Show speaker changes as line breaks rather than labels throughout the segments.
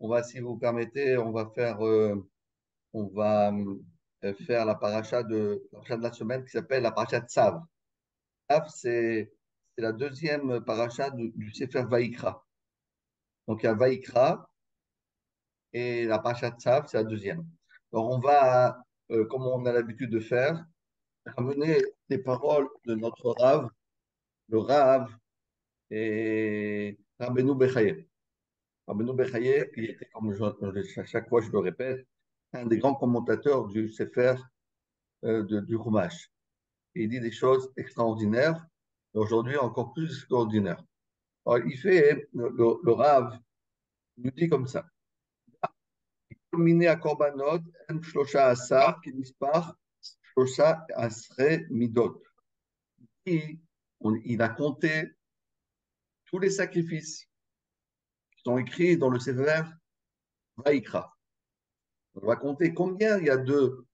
On va, si vous permettez, on va faire la paracha de la semaine qui s'appelle la paracha de Tzav. Tzav, c'est la deuxième paracha du Sefer Vaïkra. Donc il y a Vaïkra et la paracha de Tzav, c'est la deuxième. Alors on va, comme on a l'habitude de faire, ramener les paroles de notre Rav, le Rav et Rabbeinu Bechaye. Rabbeinu Bechaye, qui était, à chaque fois je le répète, un des grands commentateurs du Sefer du Chumash. Il dit des choses extraordinaires, et aujourd'hui encore plus extraordinaires. Alors, le Rav nous dit comme ça. Miné à Korbanot, en Shlosha Asar, qui disparaît, Shlosha Asre Midot. Il a compté tous les sacrifices qui sont écrits dans le Sefer Vaïkra. On va compter combien il y a de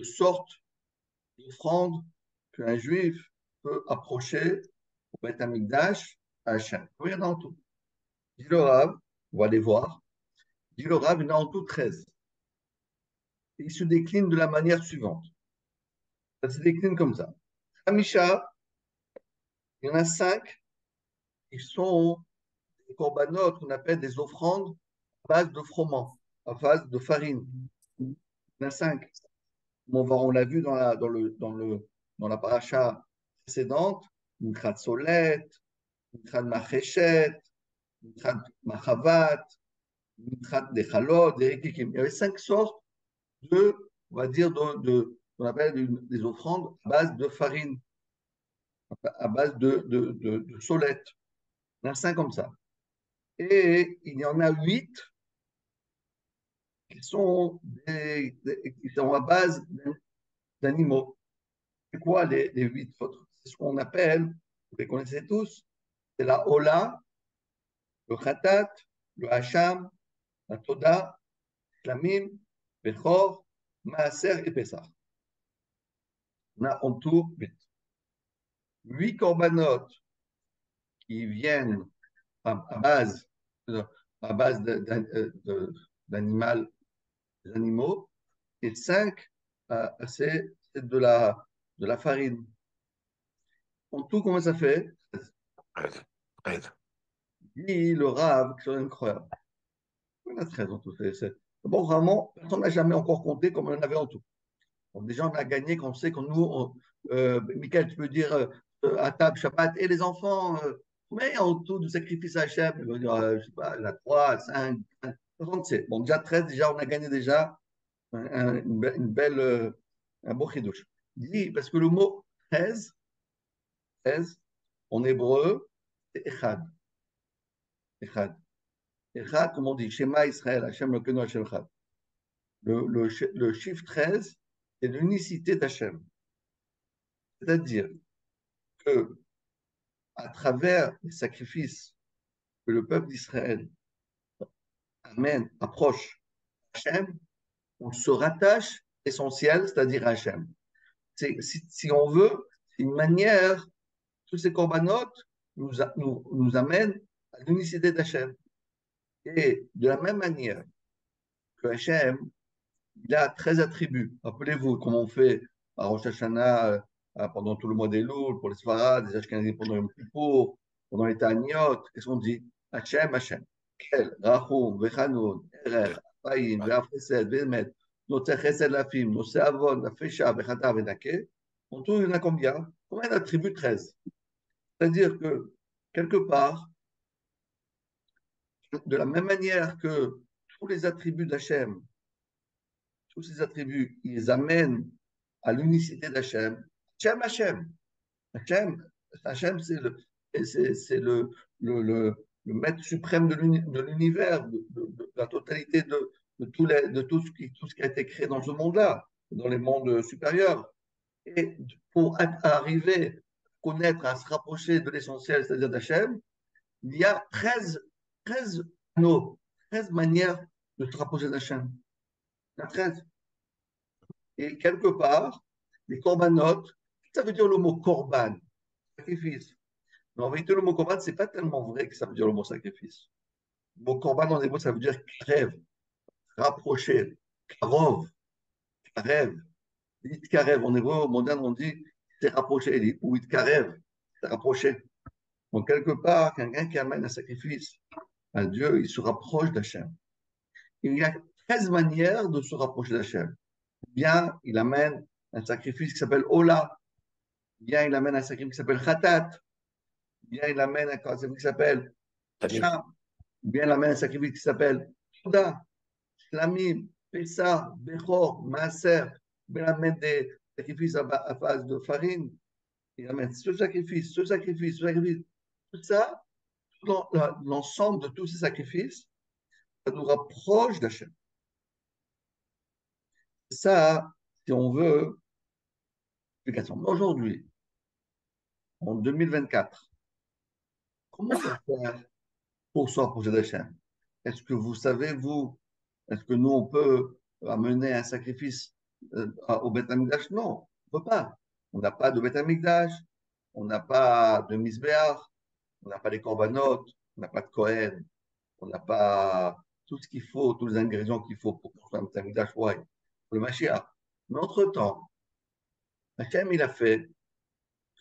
sortes d'offrandes qu'un juif peut approcher au Beth Amikdash à Hachem. Combien il y en a en tout? Dit le Rav, on va les voir. Dit le Rav, il y en a en tout 13. Il se décline de la manière suivante. Ça se décline comme ça. Hamisha, il y en a 5 qui sont des korbanot, qu'on appelle des offrandes à base de froment, à base de farine. Il y en a 5. On l'a vu dans la paracha précédente, une krat solet, une krat machéchet, une krat machavat, une krat des chalot, des rikikim. Il y avait 5 sortes on va dire, on appelle des offrandes à base de farine, à base de solette. Il y en a 5 comme ça. Et il y en a 8 qui sont à base d'animaux. C'est quoi les 8 autres? C'est ce qu'on appelle, vous les connaissez tous, c'est la Ola, le Khatat, le Hacham, la Toda, la Mim, Bechor, Maaser et Pessah. On a en tout 8. 8 corbanotes qui viennent à base, à base d'animaux, et 5, c'est de la farine. En tout, comment ça fait?
Aide, aide.
Dit le Rav, c'est incroyable. On a 13 en tout. Bon, vraiment, personne n'a jamais encore compté comme on en avait en tout. Donc, déjà, on a gagné quand on sait que Michael, tu peux dire à table Shabbat, et les enfants, mais en tout du sacrifice à Hachem, ils vont dire, je sais pas, la 3, 5, 37. Bon, déjà 13, déjà, on a gagné déjà une belle, un beau chidouche. Dit, parce que le mot 13, 13 en hébreu, c'est Echad. Echad. Echad, comme on dit, Shema Israël, Hachem le Keno Hachem Echad. Le chiffre 13 est l'unicité d'Hachem. C'est-à-dire que à travers les sacrifices que le peuple d'Israël approche Hachem, on se rattache essentiel, c'est-à-dire Hachem. Si on veut, c'est une manière, tous ces corbanotes nous amènent à l'unicité d'Hachem. Et de la même manière que Hachem, il a 13 attributs. Rappelez-vous comment on fait à Rosh Hashanah pendant tout le mois des Louls, pour les Sfarad, les Ashkenazim pendant le Kippour, pendant les Ta'aniot. Qu'est-ce qu'on dit? Hachem, Hachem. Kel, Rachum, Vechanun, Erer, Apayim, Ve'afresed, Ve'emet, Notzer Chesed Lafim, Notzer Avon, Nafesha, Vechata, Venake. En tout, il y en a combien? Combien d'attributs? 13. C'est-à-dire que, quelque part, de la même manière que tous les attributs d'Hachem, tous ces attributs, ils amènent à l'unicité d'Hachem. Hachem, Hachem. Hachem, Hachem c'est le maître suprême de l'univers, de la totalité de tout ce qui a été créé dans ce monde-là, dans les mondes supérieurs. Et pour arriver à connaître, à se rapprocher de l'essentiel, c'est-à-dire d'Hachem, il y a 13 anneaux, 13 manières de se rapprocher d'Hachem. Il y en a 13. Et quelque part, les corbanotes, ça veut dire le mot corban, sacrifice. Mais en vérité, le mot corban, ce n'est pas tellement vrai que ça veut dire le mot sacrifice. Mon korban en hébreu, ça veut dire crève, rapprocher, karov, karev. It karev, en hébreu moderne, on dit c'est rapproché, ou it karev, c'est rapproché. Donc, quelque part, quelqu'un qui amène un sacrifice à Dieu, il se rapproche d'Hachem. Il y a 13 manières de se rapprocher d'Hachem. Bien, il amène un sacrifice qui s'appelle Ola. Bien, il amène un sacrifice qui s'appelle Khatat. Bien, il amène un sacrifice qui s'appelle
Tamid.
Sham. Bien, il amène un sacrifice qui s'appelle Souda, Shlamim, Pessa, Bechor, Maaser. Bien, il amène des sacrifices à base de farine. Il amène ce sacrifice, ce sacrifice, ce sacrifice. Tout ça, l'ensemble de tous ces sacrifices, ça nous rapproche d'Hachem. Ça, si on veut, explication. Mais aujourd'hui, en 2024, comment on va faire pour se rapprocher d'Hachem? Est-ce que vous savez, vous, est-ce que nous, on peut amener un sacrifice au Beth Amikdash? Non, on ne peut pas. On n'a pas de Beth Amikdash, on n'a pas de Misbéach, on n'a pas les corbanotes, on n'a pas de Kohen, on n'a pas tout ce qu'il faut, tous les ingrédients qu'il faut pour construire un Beth Amikdash, ouais, pour le Mashiach. Mais entre-temps, Hachem, il a fait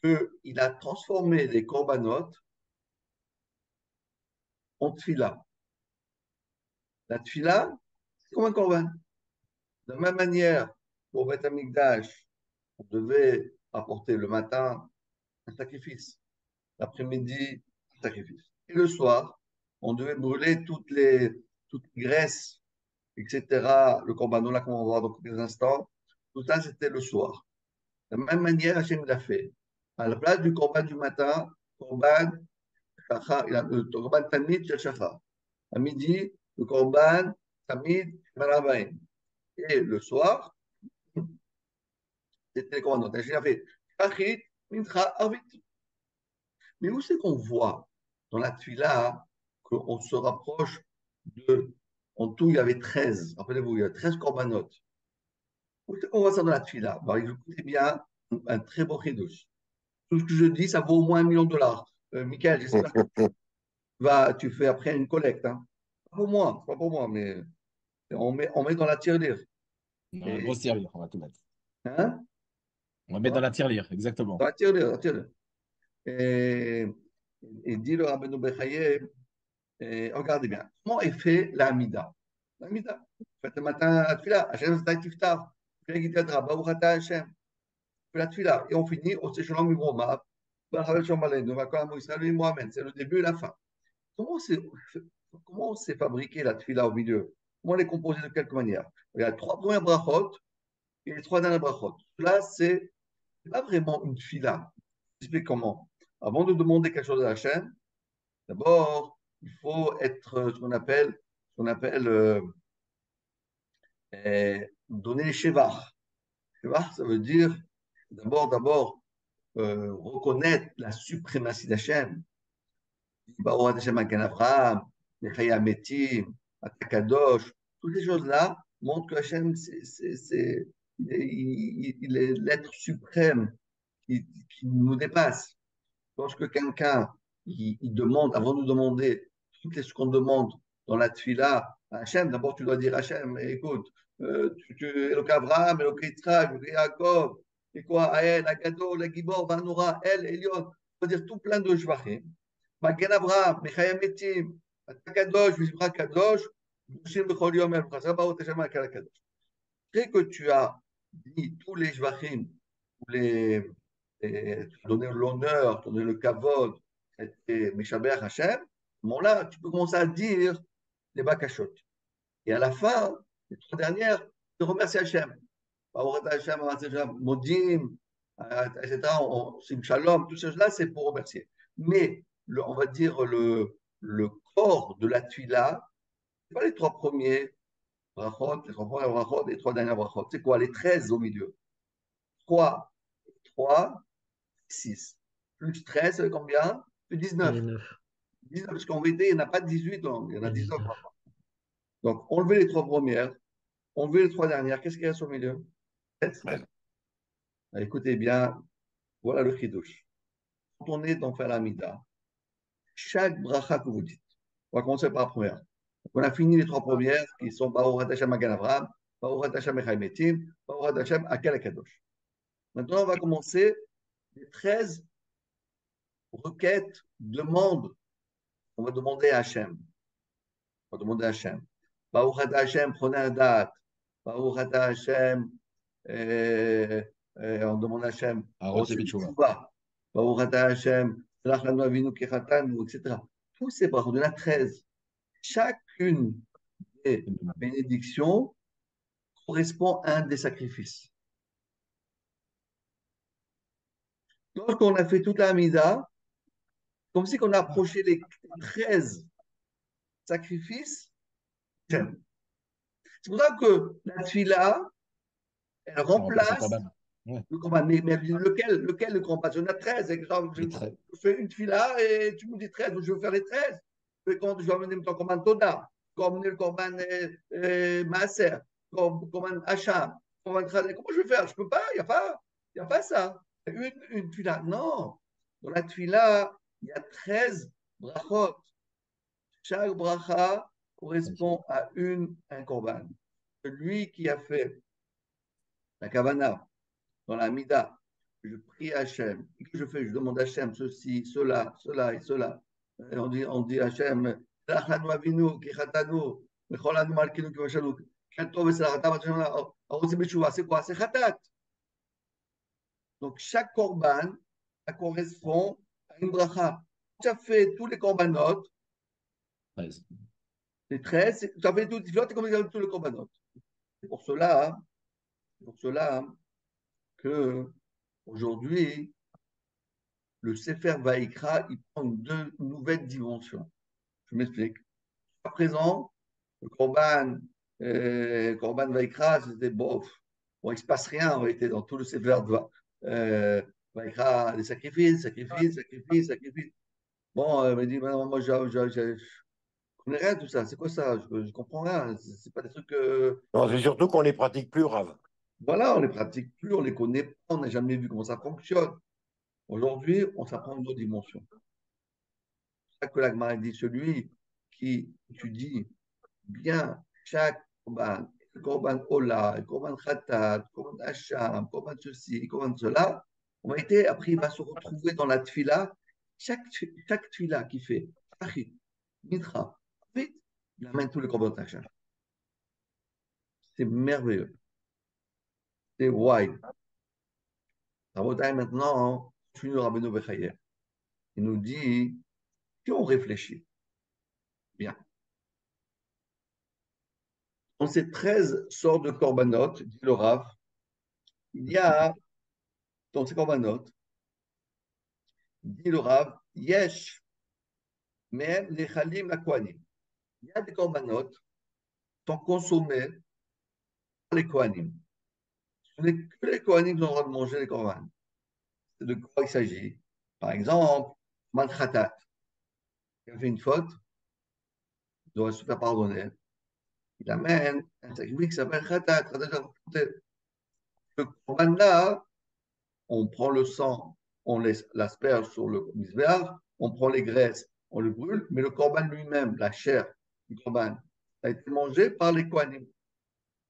qu'il a transformé les corbanotes en tfila. La tfila, c'est comme un corban. De la même manière, pour Beth Amikdash, on devait apporter le matin un sacrifice, l'après-midi, un sacrifice. Et le soir, on devait brûler toutes les graisses, etc. Le corbanola, qu'on va voir dans quelques instants, tout ça, c'était le soir. De la même manière, Hachem l'a fait. À la place du corban du matin, corban, le corban tamid shel shachar. À midi, le corban tamid shel. Et le soir, c'était comment? Donc, Hachem a fait shachit, mincha, arvit. Mais où c'est qu'on voit dans la tuila qu'on se rapproche de. En tout, il y avait 13. Rappelez-vous, il y a 13 corbanotes. Où c'est qu'on voit ça dans la tuila? Alors, écoutez bien, un très beau chidouche. Tout ce que je dis, ça vaut au moins 1 million de dollars. Michael, j'espère que tu fais après une collecte. Hein. Pas pour moi, pas pour moi, mais on met dans la tirelire.
Dans la
Et,
grosse tirelire, on va tout mettre.
hein?
On va mettre dans
Voilà,
la tirelire,
dans
exactement.
la tirelire, dans la tirelire. Et, et dit le Rabbeinu Bechaye, regardez bien, comment est fait l'Amida? L'Amida. Faites le matin la tfila, Hachem Zday Tiftar, Fregitadra, Baruch Ata Hachem, fait la tfila. Et on finit, on s'échelonne Mibroma, Baruch Hashem Aleinu, Vakol Israël, Mohamed. C'est le début et la fin. Comment c'est, comment c'est fabriqué la tfila au milieu? Comment elle est composée de quelque manière? Il y a 3 premières brachot et les 3 dernières brachot. Là, c'est pas vraiment une tfila. Je explique comment. Avant de demander quelque chose à Hachem, d'abord, il faut être ce qu'on appelle donner les shevach. Shevach, ça veut dire d'abord reconnaître la suprématie d'Hachem. Baruch Hashem Magen Avraham, Mechaya Metim, Atakadosh, toutes ces choses-là montrent que Hachem, il est l'être suprême qui nous dépasse. Lorsque quelqu'un il demande, avant de demander tout ce qu'on demande dans la tfila à Hachem, d'abord tu dois dire Hachem, écoute, Elok Abraham, Elok Yitzhak, Elok Yaakov, et quoi, Ael, Agado, la Gibor, Vanora, El, Elion, on va dire tout plein de Shvachim. Magen Abraham, Mechayam Metim, Atakadosh, Vizbra Kadosh, Mushim Bechol Yom El, Chazabaot Hashem Akal Kadosh. Dès que tu as dit tous les Shvachim, tous donner l'honneur, donner le kavod, et Meshaber Hashem, à ce moment-là, tu peux commencer à dire les bakashot. Et à la fin, les 3 dernières, tu remercies Hashem. Modim, etc., Sim Shalom, tout cela, c'est pour remercier. Mais, on va dire, le corps de la tuila, ce pas les 3 premiers brachot, les 3 premières brachot, les 3 dernières brachot. C'est quoi? Les 13 au milieu. 3, 3, 6. Plus 13, ça fait combien? Plus 19.
19
19, parce qu'en vérité, il n'y en a pas 18 langues, il y en a
et
19.
19.
Donc, enlever les 3 premières, enlever les 3 dernières, qu'est-ce qu'il y a au milieu? 7.
Ouais.
Écoutez bien, voilà le chidouche. Quand on est dans faire l'amida, chaque bracha que vous dites, On va commencer par la première. On a fini les trois premières qui sont Baruch Hashem Magan Avraham, Baruch Hashem Echai Metim, Baruch Hashem Akel Akadosh. Maintenant, on va commencer les 13 requêtes, demandes. On va demander à Hachem. On va demander à Hachem. Baruch Hashem Chonei Hadat, Baruch Hashem, on demande à Hachem,
Arotz Betchouva.
Baruch Hashem, Shlach Lanu Avinu Kechatanu, etc. Tous ces brachot, il y en a 13. Chacune des bénédictions correspond à un des sacrifices. Lorsqu'on a fait toute la Amida, comme si on a approché les 13 sacrifices, c'est pour ça que la tfila, elle remplace le corban. Mais lequel le corban? Il y en a 13. Exemple, je fais une tfila et tu me dis 13, je veux faire les 13. Quand je vais amener ton corban Toda, je vais amener le corban Maaser, le corban Hacham, comment je vais faire? Je ne peux pas, il n'y a pas ça. Une tfila. Non. Dans la tfila, il y a 13 brachot. Chaque bracha correspond à un korban. Celui qui a fait la kavana dans la mida, je prie à Hachem, que je demande à Hachem ceci, cela et cela. Et on dit à Hachem, c'est quoi? C'est khatat. Donc chaque korban, ça correspond à une bracha. Tu as fait tous les korbanot, les 13, tu as fait tout, tu as comme tous les korbanot. C'est pour cela que aujourd'hui, le Sefer Vaïkra, il prend une nouvelle dimension. Je m'explique. À présent, le Korban Vaïkra, c'était bof. Bon, il ne se passe rien en réalité dans tout le Sefer Vaïkra, des sacrifices. Bon, il me dit, moi, je connais rien de tout ça. C'est quoi ça? Je ne comprends rien. C'est pas des trucs.
Non, c'est surtout qu'on les pratique plus, Rav.
Voilà, on les pratique plus, on les connaît pas, on n'a jamais vu comment ça fonctionne. Aujourd'hui, on s'apprend une autre dimension. C'est ça que l'Agmara dit, celui qui étudie bien chaque korban, le korban Ola, le korban Khatat, le korban Hacham, le korban ceci, le korban cela, après il va se retrouver dans la tfila, chaque tfila qu'il fait, Achit, Mitra, vite, il amène tous les korbans Hacham. C'est merveilleux. C'est wild. Rabotai, maintenant, le Rabbeinu Bechaye. Il nous dit, si on réfléchit, bien, dans ces 13 sortes de corbanotes, dit le Rav, il y a, dans ces corbanotes, dit le Rav, yesh, même les chalim la kohanim. Il y a des corbanotes qui sont consommés par les kohanim. Ce n'est que les kohanim qui ont le droit de manger les korbanes. C'est de quoi il s'agit. Par exemple, man khatat. Il a fait une faute, il doit se faire pardonner. Il amène un sacrifice qui s'appelle khatat. Le korban là, on prend le sang, on l'asperge sur le misbéach, on prend les graisses, on le brûle, mais le korban lui-même, la chair du korban, a été mangé par les kohanim.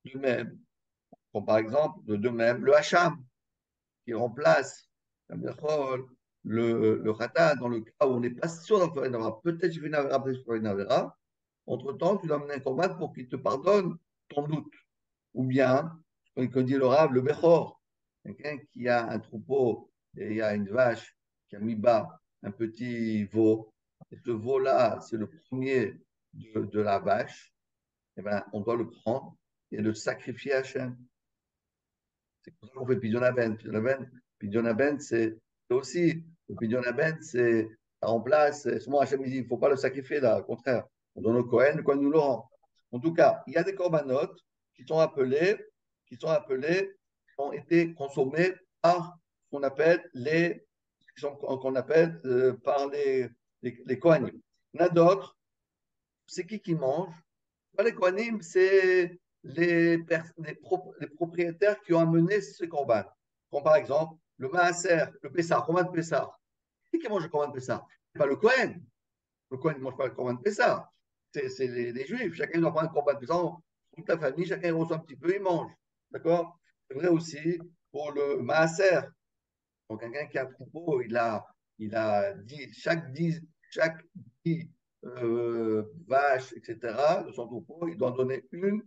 De même, par exemple, de même, le hacham, qui remplace le khata, dans le cas où on n'est pas sûr d'en faire une avera. Peut-être je vais faire une avera. Entre-temps, tu dois amener un korban pour qu'il te pardonne ton doute. Ou bien, comme dit le Rav, le bechor, quelqu'un qui a un troupeau et il y a une vache qui a mis bas un petit veau, et ce veau-là, c'est le premier de la vache, eh ben, on doit le prendre et le sacrifier à Hachem. C'est pour ça qu'on fait Pidyon Aben. Pidyon Aben, c'est aussi, le Pidyon Aben, c'est, ça remplace, souvent Hachem dit, il ne faut pas le sacrifier là, au contraire, on donne au Kohen, le Kohen nous le rend. En tout cas, il y a des corbanotes qui sont appelés, qui ont été consommés par ce qu'on appelle par les Kohanim. Il y en a d'autres, c'est qui mange? Pas les Kohanim, c'est les propriétaires qui ont amené ce corban. Comme par exemple, le Maaser, le Pessah, corban de Pessah. Qui mange le corban de Pessah? Pas le Kohen. Le Kohen ne mange pas le corban de Pessah. c'est les Juifs. Chacun doit prendre un corban pesant. Toute la famille, chacun reçoit un petit peu, il mange. D'accord? C'est vrai aussi pour le maaser. Donc, quelqu'un qui a un troupeau, il a 10, chaque 10 vaches, etc., de son troupeau, il doit en donner une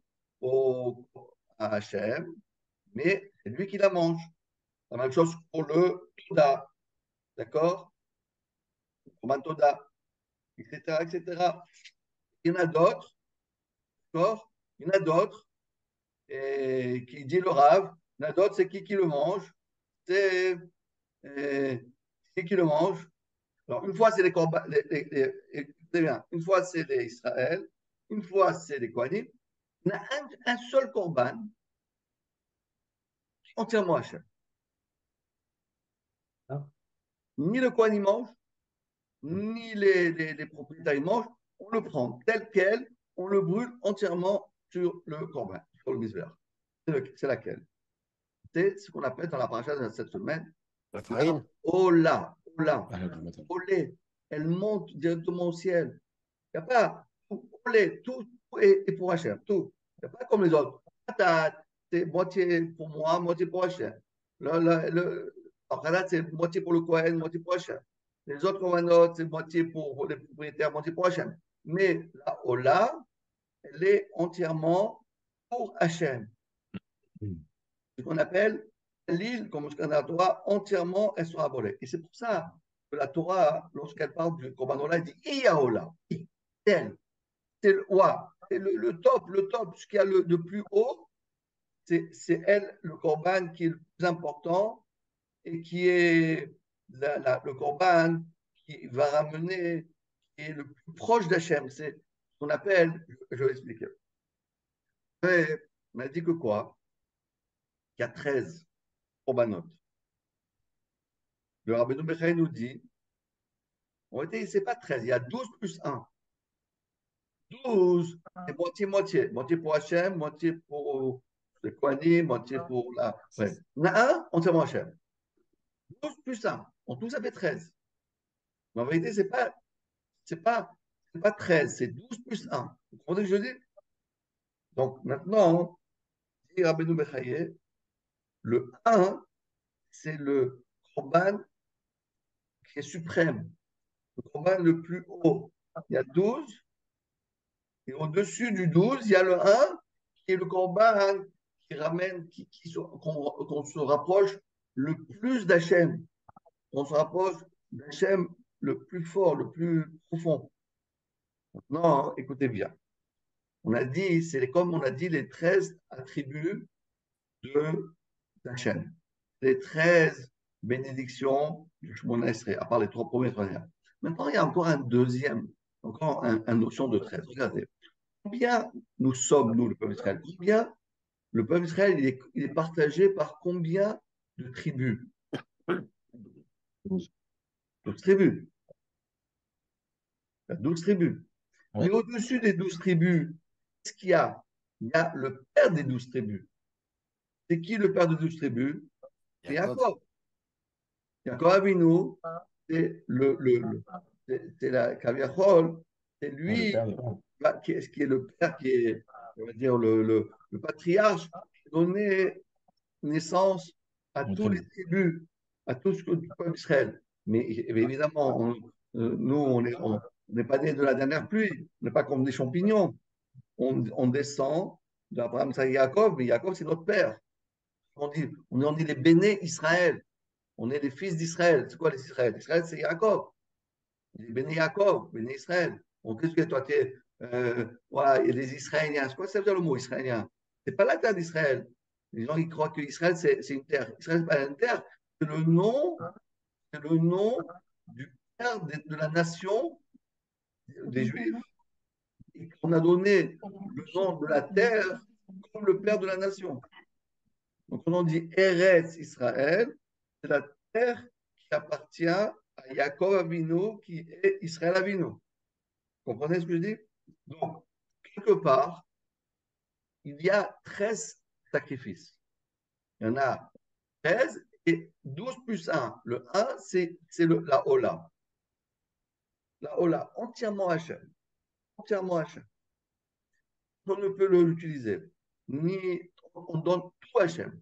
à Hachem, mais c'est lui qui la mange. La même chose pour le Toda, d'accord? Pour le Toda, etc., etc. Il y en a d'autres, d'accord? Il y en a d'autres, et qui dit le Rav, il y en a d'autres, c'est qui le mange? C'est qui le mange? Alors, une fois, c'est les corbans, écoutez bien, une fois, c'est les Israël, une fois, c'est les Kohanim. Il y a un seul corban entièrement Hachem. Ni le Kohanim mange, ni les propriétaires ils mangent. On le prend tel quel, on le brûle entièrement sur le corban, sur le misbéach. C'est laquelle? C'est ce qu'on appelle dans la paracha de cette semaine
La
la
farine.
Ola. Ola.
Ah, le matin.
Olé. Elle monte directement au ciel. Il n'y a pas olé, tout est pour Hachem, tout. Il n'y a pas comme les autres. C'est moitié pour moi, moitié pour Hachem. En Canada, c'est moitié pour le Kohen, moitié pour Hachem. Les autres commandants, c'est moitié pour les propriétaires, moitié pour Hachem. Mais la Ola, elle est entièrement pour Hachem. Ce qu'on appelle l'île, comme ce qu'on a la Torah, entièrement, elles sont abolées. Et c'est pour ça que la Torah, lorsqu'elle parle du Korban Ola, elle dit Iaola, tel, c'est le top, ce qu'il y a de plus haut, c'est elle, le Korban qui est le plus important et qui est le Korban qui va ramener, qui est le plus proche d'Hachem. C'est ce qu'on appelle, je vais expliquer. On m'a dit que quoi? Il y a 13 Korbanot. Le Rabbeinu Bechaï nous dit, en réalité, ce n'est pas 13, il y a 12 plus 1. 12, c'est moitié-moitié. Moitié pour Hachem, moitié pour le Kohanim, moitié pour la. Ouais. Il y en a un entièrement Hachem. 12 plus 1. En tout, ça fait 13. Mais en vérité, c'est pas 13, c'est 12 plus 1. Vous comprenez ce que je dis? Donc maintenant, dit Rabbeinu Bechaye, le 1, c'est le Korban qui est suprême, le Korban le plus haut. Il y a 12, et au-dessus du 12, il y a le 1, qui est le Korban qui ramène, qu'on se rapproche le plus d'Hachem. On se rapproche d'Hachem le plus fort, le plus profond. Maintenant, écoutez bien. On a dit, c'est comme on a dit les 13 attributs d'Hachem. Les 13 bénédictions du Shemona Esrei, à part les 3 premières dernières. Maintenant, il y a encore un deuxième, encore une notion de 13. Regardez. Combien nous sommes, nous, le peuple d'Israël? Combien le peuple d'Israël, il est partagé par combien de tribus? 12 tribus. Il y a 12 tribus.
Ouais.
Mais au-dessus des 12 tribus, qu'est-ce qu'il y a? Il y a le père des 12 tribus. C'est qui le père des 12 tribus? C'est Jacob. Jacob Avinu, c'est c'est la Kaviachol, c'est
Ah, le
lui
père,
qui est le père, qui est, on va dire, le patriarche, qui a donné naissance à tous les tribus, à tout ce que du peuple d'Israël. Mais évidemment, nous, on n'est pas nés de la dernière pluie, on n'est pas comme des champignons. On descend d'Abraham, Isaac et Jacob, mais Jacob, c'est notre père. On dit les béné Israël. On est les fils d'Israël. C'est quoi les Israël? Israël, c'est Jacob. Les béné Jacob, béné Israël. Donc, qu'est-ce que toi, tu es voilà, et les Israéliens. C'est quoi ça veut dire le mot israélien? C'est pas la terre d'Israël. Les gens, ils croient que Israël, c'est une terre. Israël, c'est pas une terre. C'est le nom du père de la nation des Juifs. Et on a donné le nom de la terre comme le père de la nation. Donc, quand on dit Eretz Israël, c'est la terre qui appartient à Jacob Avinu, qui est Israël Avinu. Vous comprenez ce que je dis? Donc, quelque part, il y a 13 sacrifices. Il y en a 13 et 12 plus 1. Le 1, c'est la Ola. La Ola, entièrement Hachem. entièrement à Hachem. On ne peut l'utiliser. Ni on donne tout à Hachem.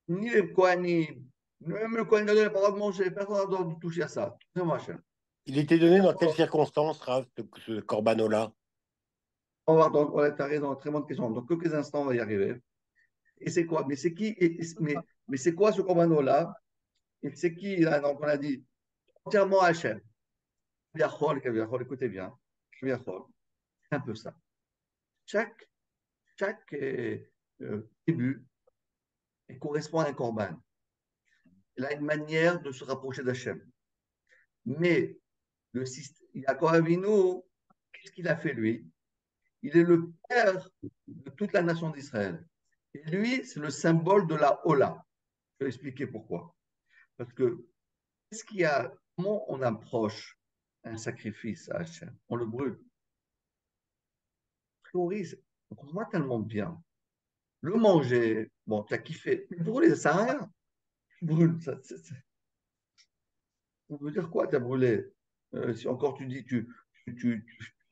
Ni les Kohanim, même le Kohen Gadol n'a pas le droit de manger, personne n'a le droit de toucher à ça. Tout à Hachem.
Il était donné dans quelles circonstances, Rav, ce corbano-là?
On va voir, donc, voilà, tu as raison, très bonne question. Dans quelques instants, on va y arriver. Et c'est quoi? Mais c'est qui? Mais c'est quoi ce corbano-là? Et c'est qui, là? Donc, on a dit entièrement Hachem. Kaviachol, écoutez bien. Kaviachol, c'est un peu ça. Chaque, chaque tribu correspond à un corban. Il a une manière de se rapprocher d'Hachem. Mais le système, Yaakov Avinu, qu'est-ce qu'il a fait lui? Il est le père de toute la nation d'Israël. Et lui, c'est le symbole de la Ola. Je vais expliquer pourquoi. Parce que qu'est-ce qu'il y a? Comment on approche un sacrifice à Hachem? On le brûle. A priori, on voit tellement bien. Le manger, bon, tu as kiffé. Le brûler, ça sert à rien. Tu brûles. Ça veut dire quoi, tu as brûlé? Si encore tu dis, tu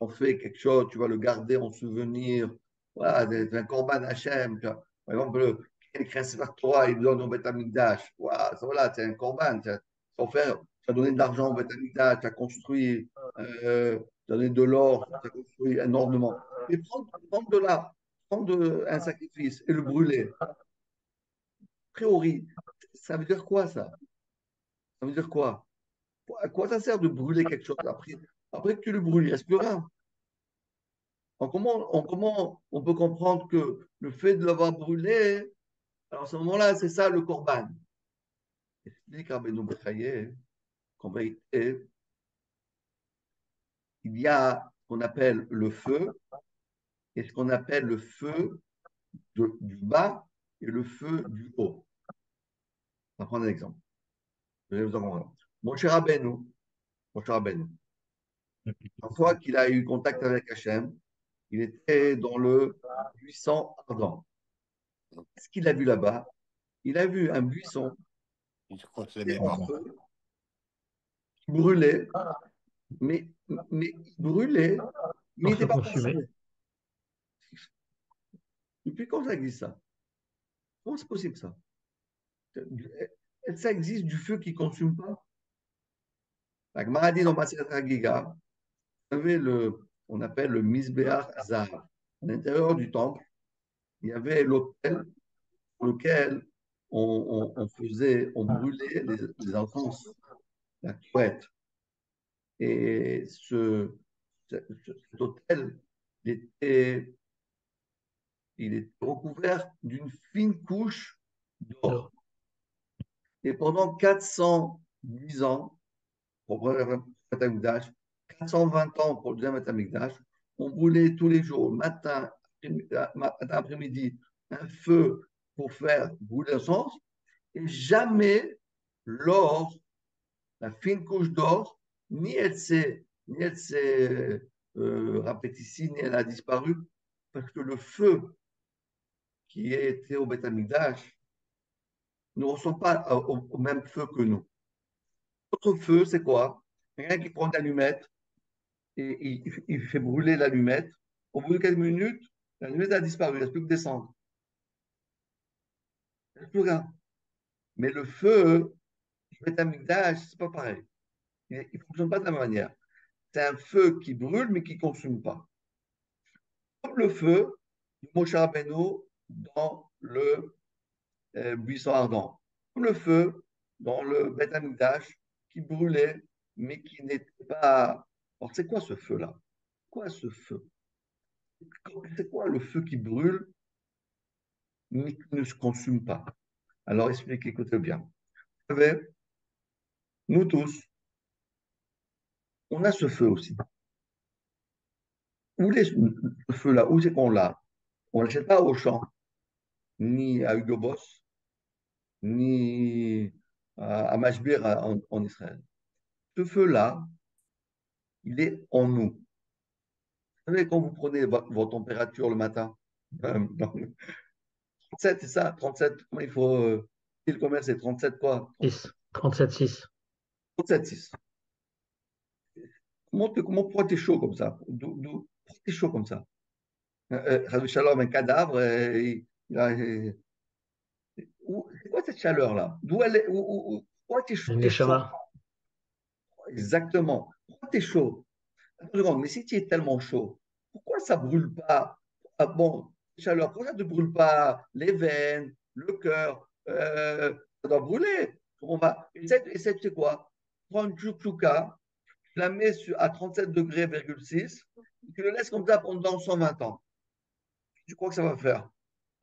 en fais quelque chose, tu vas le garder en souvenir. Voilà, c'est un corban Hachem. Par exemple, quelqu'un se fait Torah, il donne au Beth Amikdash. Voilà, c'est un corban. Tu as donné de l'argent au Beth Amikdash, tu as construit, tu as donné de l'or, tu as construit énormément. Mais prendre de là, un sacrifice et le brûler, a priori, ça veut dire quoi ça? Ça veut dire quoi? À quoi ça sert de brûler quelque chose après que tu le brûles, il ne reste plus rien. Comment on peut comprendre que le fait de l'avoir brûlé, alors à ce moment-là, c'est ça le corban. Explique Rabbeinu Bechaye qu'en vérité, il y a ce qu'on appelle le feu et ce qu'on appelle le feu du bas et le feu du haut. On va prendre un exemple. Je vais vous en prendre un. Mon cher Rabbeinu, une fois qu'il a eu contact avec Hachem, il était dans le buisson ardent. Qu'est-ce qu'il a vu là-bas? Il a vu un buisson
Je crois que c'est la
qui était
même
en
avant.
feu, qui brûlait, mais il brûlait, mais il
Sans se
n'était pas
consumer.
consumé. Depuis quand ça existe ça? Comment c'est possible ça? Ça existe du feu qui ne consume pas? La Gemara dit dans Masechet Hagiga, vous savez, on appelle le Misbéach Zahav. À l'intérieur du temple, il y avait l'autel sur lequel on brûlait les enfances, la couette. Et cet autel, il était, il est recouvert d'une fine couche d'or. Et pendant 410 ans, pour le premier Betamikdash, 420 ans pour le deuxième Betamikdash, on brûlait tous les jours, matin, après-midi, un feu pour faire brûler l'encens, et jamais l'or, la fine couche d'or, ni elle s'est rapétissée, ni elle a disparu, parce que le feu qui était au Beth Amikdash ne ressemble pas au même feu que nous. Notre feu, c'est quoi? Quelqu'un qui prend une allumette et il fait brûler l'allumette. Au bout de quelques minutes, l'allumette a disparu, il ne reste plus que descendre. Il ne reste plus rien. Mais le feu du Beth Amikdash, c'est pas pareil. Il ne fonctionne pas de la même manière. C'est un feu qui brûle mais qui ne consume pas. Comme le feu de Moshe Rabbeinu dans le buisson ardent. Comme le feu dans le Beth Amikdash qui brûlait mais qui n'était pas. Alors, c'est quoi ce feu-là? Quoi ce feu? C'est quoi le feu qui brûle mais qui ne se consume pas? Alors, expliquez, écoutez bien. Vous savez, nous tous, on a ce feu aussi. Où est ce feu-là? Où c'est qu'on l'a? On ne l'achète pas au champ, ni à Hugo Boss, ni à Mashbir en Israël. Ce feu-là, il est en nous. Vous savez, quand vous prenez votre température le matin, 37, c'est ça, 37, comment il faut, combien c'est 37 quoi?
6. 37,6.
37,6. Comment pourquoi tu es chaud comme ça? Pourquoi t'es chaud comme ça? Chas Shalom, un cadavre, c'est quoi cette chaleur-là? D'où elle est, pourquoi
Une
t'es chaud?
neshama.
Exactement. Pourquoi t'es chaud? Attends une seconde, mais si tu es tellement chaud, pourquoi ça brûle pas? Ah bon, chaleur, pourquoi ça ne te brûle pas les veines, le cœur? Ça doit brûler. On va, essaie, tu sais quoi? Prends une chouchouka, tu la mets à 37 degrés,6, tu le laisses comme ça pendant 120 ans. Tu crois que ça va faire?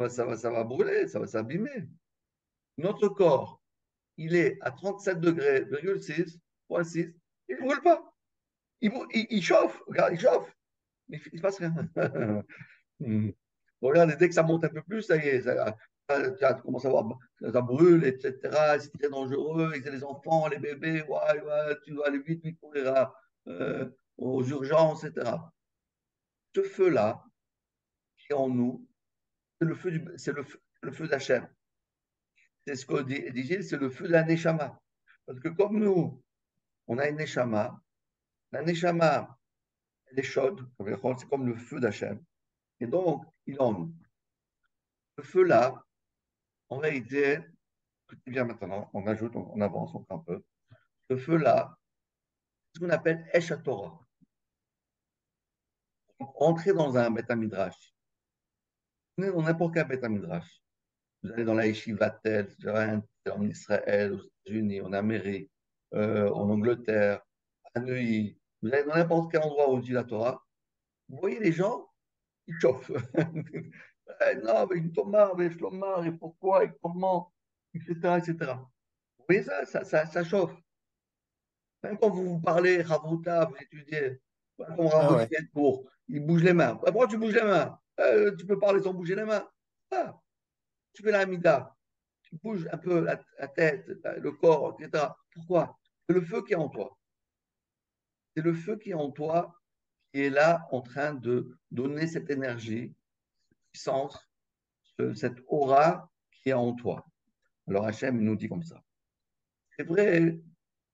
Ça va brûler, ça va s'abîmer. Notre corps, il est à 37 degrés,6, point 6, il ne brûle pas. Il chauffe, regarde, il chauffe. Mais il ne se passe rien. Regarde, dès que ça monte un peu plus, ça y est, tu commences à voir, ça brûle, etc. C'est très dangereux. Et c'est les enfants, les bébés, ouais, ouais, tu dois aller vite, vite courir aux urgences, etc. Ce feu-là, qui est en nous, c'est le feu d'Hachem. C'est ce que dit Gilles, c'est le feu de la Neshama. Parce que comme nous, on a une Neshama, la Neshama, elle est chaude, c'est comme le feu d'Hachem. Et donc, il est en nous. Ce feu-là, en réalité, écoutez bien maintenant, on ajoute, on avance encore un peu. Ce feu-là, c'est ce qu'on appelle Esh Torah. Entrez dans un Beth Midrash. Vous venez dans n'importe quel Beth Midrash. Vous allez dans la Yeshiva Tel, en Israël, aux États-Unis, en Amérique, en Angleterre, à Neuilly. Vous allez dans n'importe quel endroit où on dit la Torah. Vous voyez les gens, ils chauffent. Non, mais Thomas, mais Shlomar, et pourquoi, et comment, etc., etc. Vous voyez ça, ça chauffe. Même quand vous parlez, Ravouta, vous étudiez, comme
Ah
Rav
ouais.
pour, il bouge les mains. Pourquoi tu bouges les mains? Tu peux parler sans bouger les mains. Ah, tu fais la Hamida, tu bouges un peu la tête, le corps, etc. Pourquoi? C'est le feu qui est en toi. C'est le feu qui est en toi qui est là en train de donner cette énergie, cette puissance, cette aura qui est en toi. Alors Hachem il nous dit comme ça. C'est vrai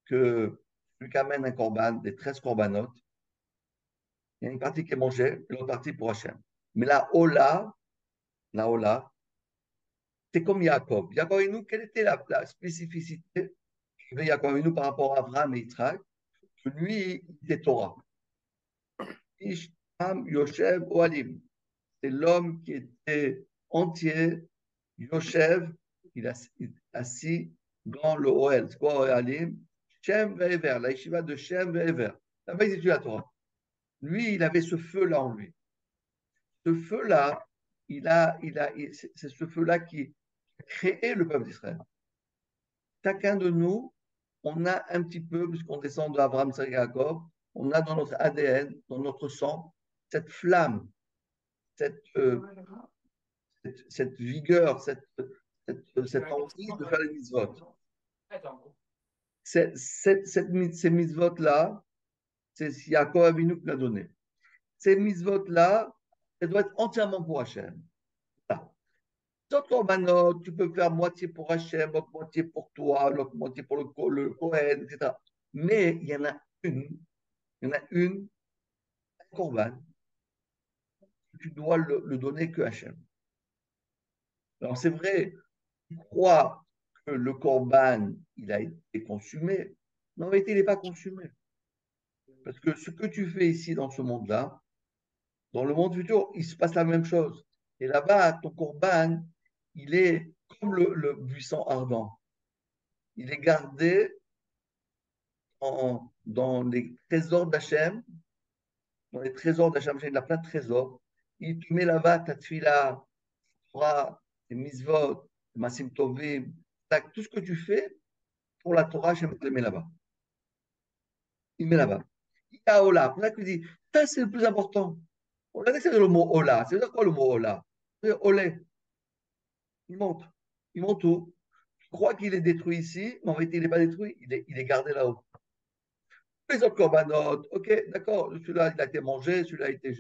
que celui qui amène un korban, des 13 corbanotes, il y a une partie qui est mangée et l'autre partie pour Hachem. Mais la Ola, c'est comme Yaakov. Yaakov Avinu, quelle était la spécificité de Yaakov Avinu par rapport à Abraham et Yitzhak? Que lui, il était Torah. Ish, Am, Yoshev, Oalim. C'est l'homme qui était entier, Yoshev, il est assis dans le Oel. C'est quoi Oalim? Shem Ve'ever, la yeshiva de Shem Ve'ever. Là-bas, il étudie la Torah. Lui, il avait ce feu-là en lui. Ce feu-là, c'est ce feu-là qui a créé le peuple d'Israël. Chacun de nous, on a un petit peu, puisqu'on descend d'Abraham, Isaac et Jacob, on a dans notre ADN, dans notre sang, cette flamme, cette, euh, cette vigueur, cette envie de faire les mitzvot. Ces mitzvot-là, c'est Yaakov Avinu qui l'a donné. Ces mitzvot-là, elles doivent être entièrement pour Hachem. Voilà. D'autres corbanotes, tu peux faire moitié pour Hachem, l'autre moitié pour toi, l'autre moitié pour le Kohen, etc. Mais il y en a une, un corban, que tu dois le donner que Hachem. Alors c'est vrai, tu crois que le corban, il a été consumé, mais en réalité, il n'est pas consumé. Parce que ce que tu fais ici dans ce monde-là, dans le monde futur, il se passe la même chose. Et là-bas, ton corban, il est comme le buisson ardent. Il est gardé dans les trésors d'Hachem, dans les trésors d'Hachem, il a plein de trésors. Il te met là-bas ta tefila, Torah, tes mitzvot, tes masim tovim, tout ce que tu fais pour la Torah, Hachem te le met là-bas. Il met là-bas. Il y a Ola. Pour ça qu'il dit, ça c'est le plus important. Regardez, c'est le mot Ola. C'est quoi le mot Ola? C'est Olé. Il monte. Il monte où? Tu crois qu'il est détruit ici, mais en réalité, il n'est pas détruit. Il est gardé là-haut. Les autres corbanotes, ok, d'accord, celui-là, il a été mangé, celui-là a été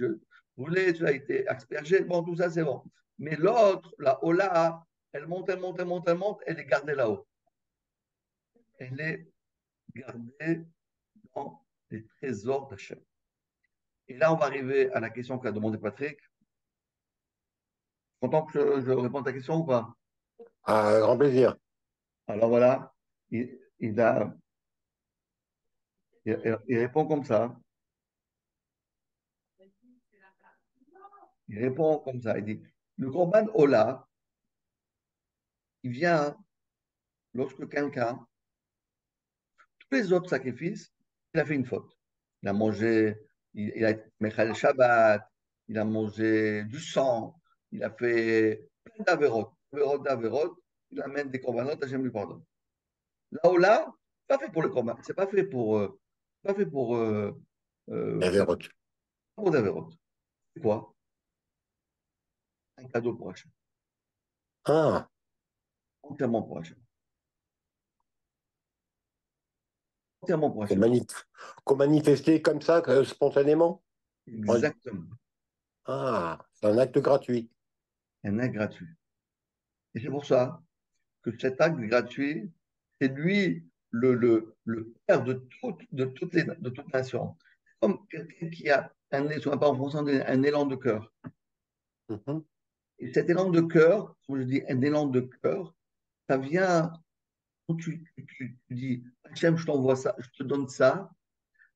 brûlé, celui-là a été aspergé, bon, tout ça, c'est bon. Mais l'autre, la Ola, elle monte, elle monte, elle monte, elle monte, elle est gardée là-haut. Elle est gardée dans les trésors d'Hachem. Et là, on va arriver à la question qu'a demandé Patrick. Content que je réponde à ta question ou pas?
Un grand plaisir.
Alors voilà, il a, il répond comme ça. Il répond comme ça. Il dit, le Corban Ola, il vient lorsque quelqu'un, tous les autres sacrifices, il a fait une faute. Il a mangé, il a Mechal Shabbat, il a mangé du sang, il a fait plein d'Averot, il amène des corbanotes, Hachem lui pardonne. Là où là, pas fait pour le corban, c'est pas fait pour, pas fait pour, faire
Averroès.
pour d'Averot. C'est quoi? Un cadeau pour Hachem,
Ah,
entièrement pour Hachem, entièrement pour
qu'on
Hachem.
qu'on manifestait comme ça, spontanément. Ouais.
Exactement,
Ah, c'est un acte gratuit.
un acte gratuit. Et c'est pour ça que cet acte gratuit, c'est lui le père de toute nation. Comme quelqu'un qui a pas en français, on dit un élan de cœur.
Mhm.
Et cet élan de cœur, comme je dis, un élan de cœur, ça vient quand tu dis, Hachem, je t'envoie ça, je te donne ça.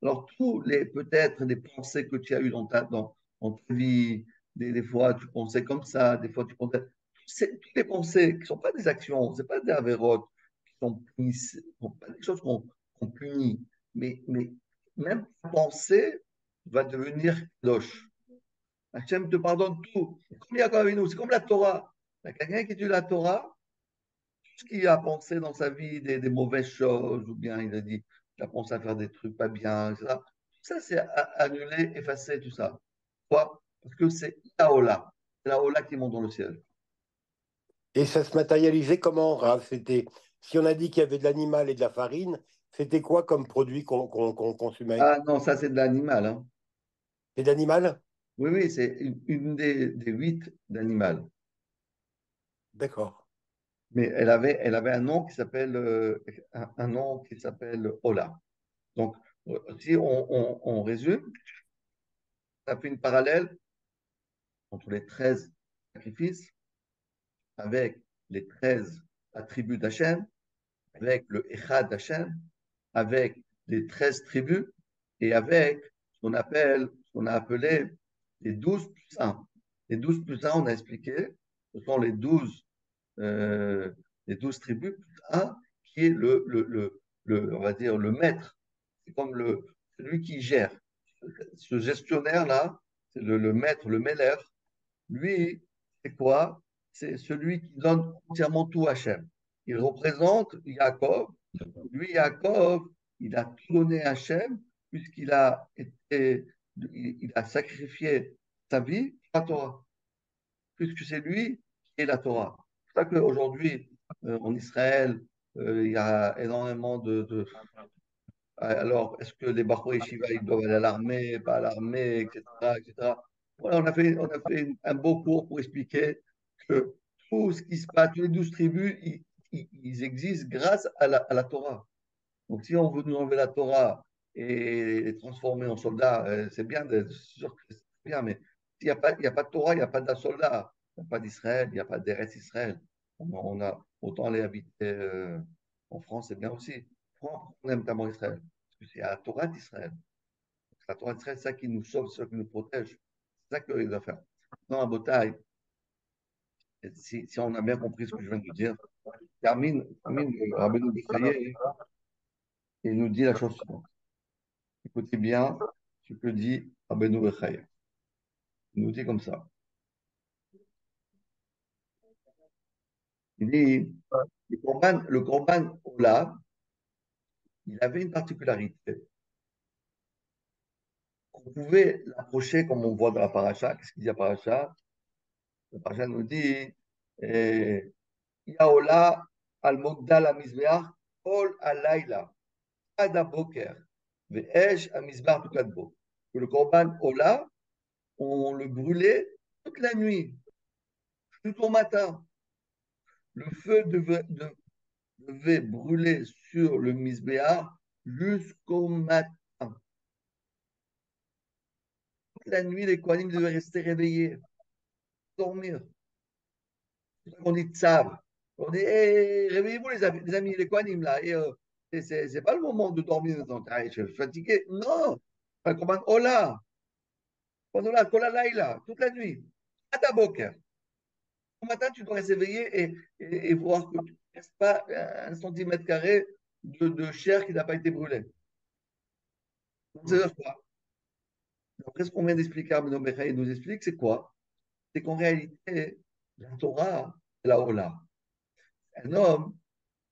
Alors, tous les, peut-être, les pensées que tu as eues dans ta vie, des fois, tu pensais comme ça, des fois, tu pensais. Toutes les pensées qui ne sont pas des actions, ce pas des avérotes, qui sont pas des choses qu'on punit, mais même ta pensée va devenir cloche. Hachem te pardonne tout. Comme Yaakov Avinu, c'est comme la Torah. Il y a quelqu'un qui étudie la Torah, tout ce qu'il a pensé dans sa vie, des mauvaises choses, ou bien il a dit, il a pensé à faire des trucs pas bien, etc. Tout ça, c'est annulé, effacé, tout ça. Pourquoi? Parce que c'est la Ola. C'est la Ola qui monte dans le ciel.
Et ça se matérialisait comment, Raph? C'était, si on a dit qu'il y avait de l'animal et de la farine, c'était quoi comme produit qu'on consumait?
Ah non, ça c'est de l'animal, hein.
C'est d'animal?
Oui, oui, c'est une des huit d'animal.
D'accord.
Mais elle avait un nom qui s'appelle un nom qui s'appelle Ola. Donc, si on résume, on a fait une parallèle entre les 13 sacrifices avec les 13 attributs d'Hachem, avec le Echad d'Hachem, avec les 13 tribus et avec ce qu'on a appelé les 12 plus un. Les 12 plus un, on a expliqué, ce sont euh, les 12 tribus plus un, qui est on va dire, le maître. C'est comme celui qui gère. Ce gestionnaire-là, c'est le maître, le Meller. Lui, c'est quoi? C'est celui qui donne entièrement tout à Hachem. Il représente Yaakov. Lui, Yaakov, il a tout donné à Hachem puisqu'il a été, il a sacrifié sa vie pour la Torah, puisque c'est lui qui est la Torah. C'est pour ça qu'aujourd'hui, en Israël, il y a énormément alors, est-ce que les Bahou Yeshiva, ils doivent aller à l'armée, pas à l'armée, etc., etc. Voilà, on a fait un beau cours pour expliquer que tout ce qui se passe, tous les 12 tribus, ils existent grâce à la Torah. Donc, si on veut nous enlever la Torah et les transformer en soldats, c'est bien, c'est sûr que c'est bien, mais il y a pas de Torah, il n'y a pas de soldats, il n'y a pas d'Israël, il n'y a pas d'Eretz Israël. On a autant aller habiter en France, c'est bien aussi. Pourquoi on aime tellement Israël? Parce que c'est la Torah d'Israël. La Torah d'Israël, c'est ça qui nous sauve, c'est ça qui nous protège. C'est ça qu'il doit faire. Dans la bataille, si on a bien compris ce que je viens de dire, termine Rabbeinu Bechaya et nous dit la chose suivante. Écoutez bien ce que dit Rabbeinu Bechaya. Il nous dit comme ça. Il dit, le Corban Ola, il avait une particularité qu'on pouvait l'approcher comme on voit dans la paracha. Qu'est-ce qu'il dit à paracha? La paracha nous dit, eh, Yaola al-Mogdal al-Mizbeach, Kol al-Laila, Ad boker Ve'esh al-Mizbeach tukadbo. Que le Corban Ola, on le brûlait toute la nuit, jusqu'au matin. Le feu devait brûler sur le Misbéar jusqu'au matin. la nuit, les Kohanim devaient rester réveillés, dormir. C'est ça qu'on dit tsav. On dit, hey, réveillez-vous les amis, les Kohanim là. C'est pas le moment de dormir. Ah, je suis fatigué. Non. Un commande Ola. Ola, Kola Laila, toute la nuit. Adaboker. Au matin, tu dois rester éveillé et voir que tu ne restes pas 1 cm² de chair qui n'a pas été brûlée. Donc, c'est quoi? Après ce qu'on vient d'expliquer, Abno Bechaï nous explique, c'est quoi? C'est qu'en réalité, la Torah, c'est la Ola. Un homme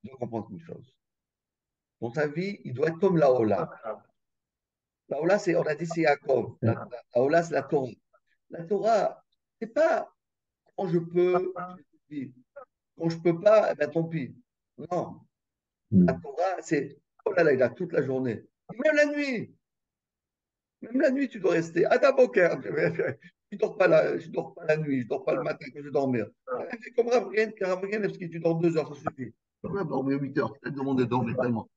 doit comprendre une chose. Dans sa vie, il doit être comme la Ola. La Ola, on a dit, c'est Yaakov. La Ola, c'est la Torah. La Torah, c'est pas quand je peux, je vis. Quand je peux pas, eh ben, tant pis. Non. La Torah, c'est oh là là, il a toute la journée. Même la nuit. Même la nuit, tu dois rester. Adaboker. Je dors pas la nuit, je dors pas le matin quand je vais dormir. C'est comme Ravrien, parce que tu dors 2 heures, ça suffit. Tu peux dormir 8 heures, tu t'as demandé de dormir tellement.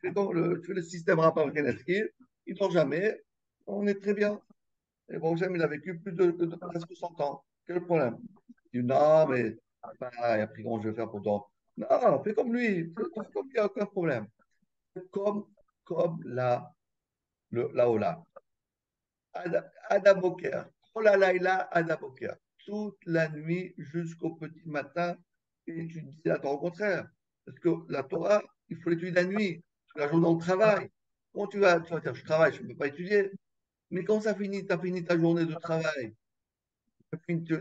Tu fais le système Ravrien, il ne dort jamais, on est très bien. Et bon, J'aime, il a vécu plus de presque 100 ans. Quel est le problème? Il dit non, mais après, comment je vais faire pour dormir? Non, fais comme lui, fais comme lui, il n'y a aucun problème. Comme, comme la Ola. Adaboker. Laila Adaboker. Toute la nuit jusqu'au petit matin. Et tu dis la Torah au contraire. Parce que la Torah, il faut l'étudier la nuit. La journée dans le travail. Quand tu vas dire, je travaille, je ne peux pas étudier. Mais quand ça finit, tu as fini ta journée de travail. Tu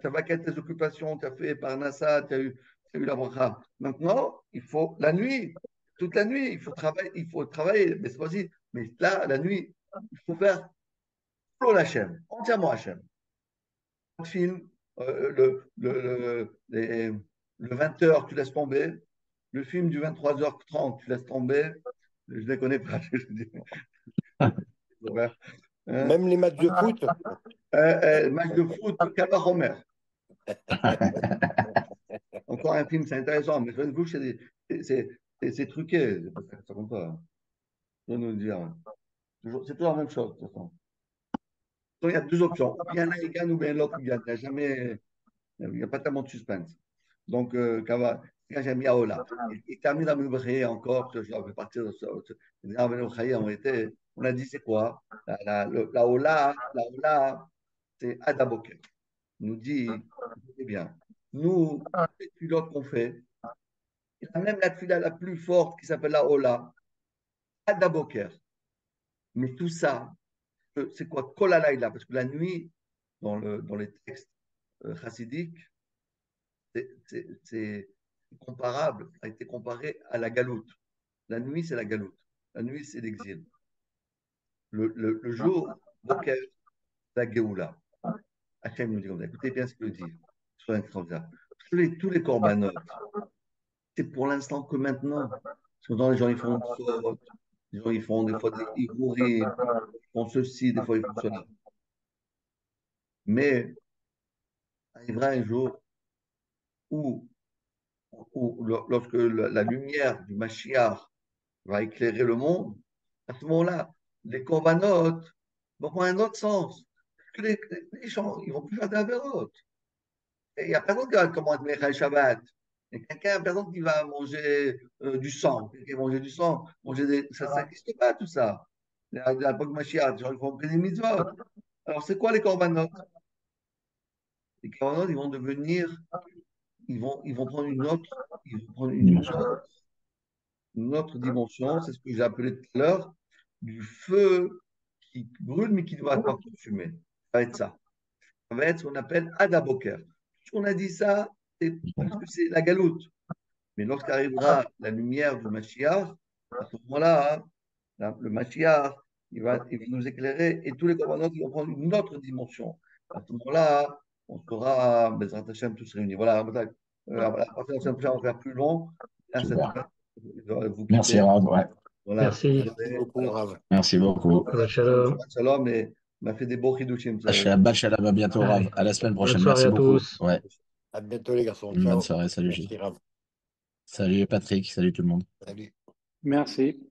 as vaqué tes occupations, tu as fait Parnassa, tu as eu la bracha. Maintenant, il faut la nuit. Toute la nuit, il faut travailler, mais c'est possible. Mais là, la nuit, il faut faire pour Hachem, entièrement Hachem. Le film, le 20h, tu laisses tomber. Le film du 23h30, tu laisses tomber. Je ne les connais pas.
Même les matchs de foot.
Match de foot, Kaba Homer. Encore un film, c'est intéressant, mais John Bush, c'est truqué. Ça compte pas. Je vais nous dire. C'est toujours la même chose, de toute façon. Donc, il y a 2 options. Ou bien l'un il gagne, ou bien l'autre il gagne. Il n'y a pas tellement de suspense. Donc, j'ai mis Aola. Il termine à me encore, je vais partir de ça. On a dit, c'est quoi? La Ola, c'est Adaboker. Nous dit, eh bien, nous, les pilotes qu'on fait, il y a même la fila la plus forte qui s'appelle la Ola, Adaboker. Mais tout ça, c'est quoi? Kolalaïla, parce que la nuit, dans les textes chassidiques, c'est comparable, a été comparé à la galoute. La nuit, c'est la galoute. La nuit, c'est l'exil. Le jour, Boker, la Géoula. Hachem nous dit comme ça. Écoutez bien ce qu'il dit. Soyez extraordinaire. Tous les corbanotes, c'est pour l'instant que maintenant. Parce que les gens, ils font des fautes. Les gens, ils font des fois des irouris, ils font ceci, des fois, ils font cela. Mais arrivera un jour où, lorsque la lumière du Mashiach va éclairer le monde, à ce moment-là, les corbanotes vont prendre un autre sens. Que les gens, ils vont plus faire d'Averot. Il n'y a personne qui va commander Mechal Shabbat. Il y a personne qui va manger du sang. Qui va manger du sang, ça n'existe pas tout ça. À l'époque Mashiach, les gens ils font des mitzvot. Alors c'est quoi les corbanotes? Les corbanotes, ils vont devenir, ils vont prendre ils vont prendre une autre dimension, c'est ce que j'ai appelé tout à l'heure, du feu qui brûle mais qui ne va pas consumer. Ça va être ça. Ça va être ce qu'on appelle Adaboker. On a dit ça, c'est parce que c'est la galoute. Mais lorsqu'arrivera la lumière du Mashiach, à ce moment-là, le Mashiach, il va nous éclairer et tous les commandants vont prendre une autre dimension. À ce moment-là, on sera, Bezrat Hashem, tous réunis. Voilà, à partir de la semaine prochaine, on va faire plus long. Là,
Super.
vous
Merci,
quitter.
Rav. Ouais.
Voilà.
Merci.
Merci beaucoup, Rav.
Merci beaucoup.
Shabbat Shalom.
Shalom, et on a fait des beaux chidushim.
Shabbat Shalom, à bientôt, Rav.
Allez.
À la semaine
Bonne
prochaine.
soirée
Merci
à
beaucoup.
tous.
Ouais.
À bientôt, les garçons.
Bonne
Ciao.
soirée. Salut,
Merci,
Gilles.
Rav.
Salut, Patrick. Salut tout le monde.
Salut.
Merci.